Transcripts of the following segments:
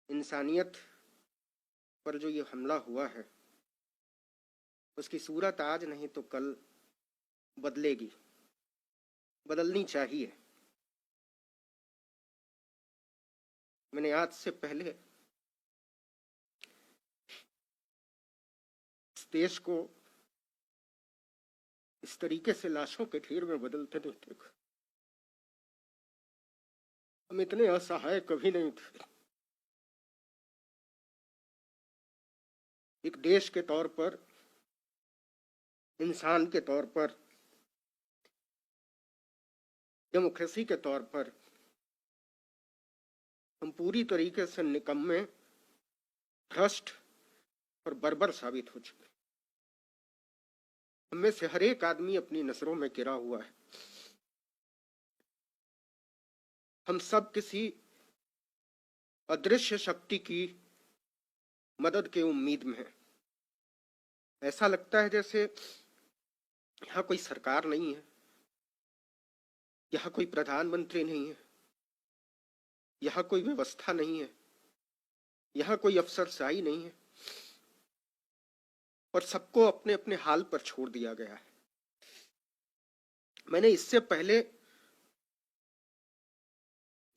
इंसानियत पर जो ये हमला हुआ है उसकी सूरत आज नहीं तो कल बदलेगी, बदलनी चाहिए। मैंने आज से पहले इस देश को इस तरीके से लाशों के ढेर में बदलते नहीं देखा। हम इतने असहाय कभी नहीं थे। एक देश के तौर पर, इंसान के तौर पर, डेमोक्रेसी के तौर पर हम पूरी तरीके से निकम्मे, भ्रष्ट और बर्बर साबित हो चुके। हम में से हर एक आदमी अपनी नजरों में गिरा हुआ है। हम सब किसी अदृश्य शक्ति की मदद के उम्मीद में है। ऐसा लगता है जैसे यहाँ कोई सरकार नहीं है, यहाँ कोई प्रधानमंत्री नहीं है, यहाँ कोई व्यवस्था नहीं है, यहाँ कोई अफसरशाही नहीं है और सबको अपने अपने हाल पर छोड़ दिया गया है। मैंने इससे पहले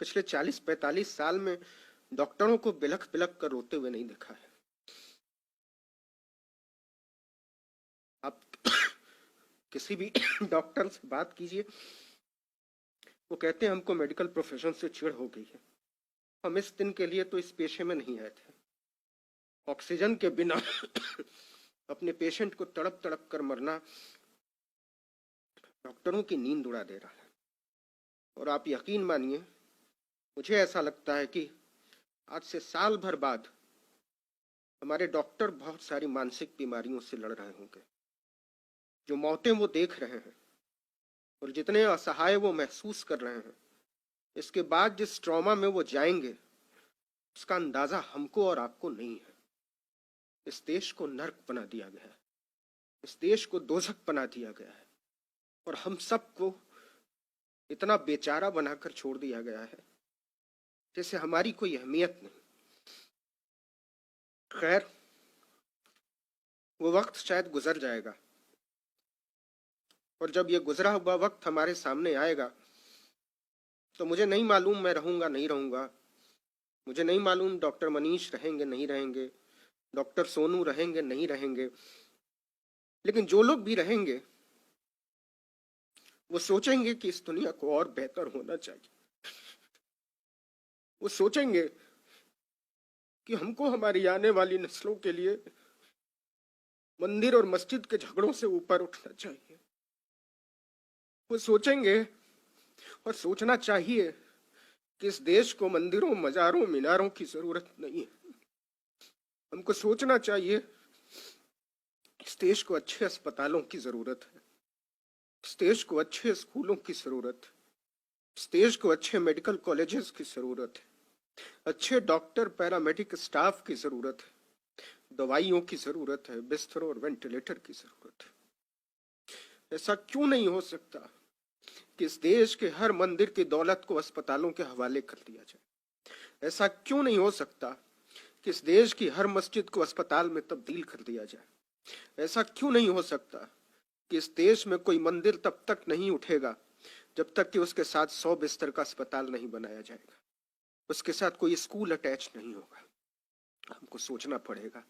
पिछले 40-45 साल में डॉक्टरों को बिलख बिलख कर रोते हुए नहीं देखा है। आप किसी भी डॉक्टर से बात कीजिए, वो कहते हैं हमको मेडिकल प्रोफेशन से चिढ़ हो गई है। हम इस दिन के लिए तो इस पेशे में नहीं आए थे। ऑक्सीजन के बिना अपने पेशेंट को तड़प तड़प कर मरना डॉक्टरों की नींद उड़ा दे रहा है। और आप यकीन मानिए, मुझे ऐसा लगता है कि आज से साल भर बाद हमारे डॉक्टर बहुत सारी मानसिक बीमारियों से लड़ रहे होंगे। जो मौतें वो देख रहे हैं और जितने असहाय वो महसूस कर रहे हैं, इसके बाद जिस ट्रॉमा में वो जाएंगे उसका अंदाजा हमको और आपको नहीं है। इस देश को नर्क बना दिया गया है, इस देश को दोजख बना दिया गया है और हम सबको इतना बेचारा बनाकर छोड़ दिया गया है जैसे हमारी कोई अहमियत नहीं। खैर, वो वक्त शायद गुजर जाएगा और जब ये गुजरा हुआ वक्त हमारे सामने आएगा तो मुझे नहीं मालूम मैं रहूंगा नहीं रहूंगा, मुझे नहीं मालूम डॉक्टर मनीष रहेंगे नहीं रहेंगे, डॉक्टर सोनू रहेंगे नहीं रहेंगे, लेकिन जो लोग भी रहेंगे वो सोचेंगे कि इस दुनिया को और बेहतर होना चाहिए। वो सोचेंगे कि हमको हमारी आने वाली नस्लों के लिए मंदिर और मस्जिद के झगड़ों से ऊपर उठना चाहिए। वो सोचेंगे और सोचना चाहिए कि इस देश को मंदिरों, मजारों, मीनारों की जरूरत नहीं है। हमको सोचना चाहिए इस देश को अच्छे अस्पतालों की जरूरत है, इस देश को अच्छे स्कूलों की जरूरत है, इस देश को अच्छे मेडिकल कॉलेजेस की जरूरत है, अच्छे डॉक्टर, पैरामेडिक स्टाफ की जरूरत है, दवाइयों की जरूरत है, बिस्तरों और वेंटिलेटर की जरूरत है। ऐसा क्यों नहीं हो सकता कि इस देश के हर मंदिर की दौलत को अस्पतालों के हवाले कर दिया जाए? ऐसा क्यों नहीं हो सकता कि इस देश की हर मस्जिद को अस्पताल में तब्दील कर दिया जाए? ऐसा क्यों नहीं हो सकता कि इस देश में कोई मंदिर तब तक नहीं उठेगा जब तक कि उसके साथ 100 बिस्तर का अस्पताल नहीं बनाया जाएगा, उसके साथ कोई स्कूल अटैच नहीं होगा? हमको सोचना पड़ेगा।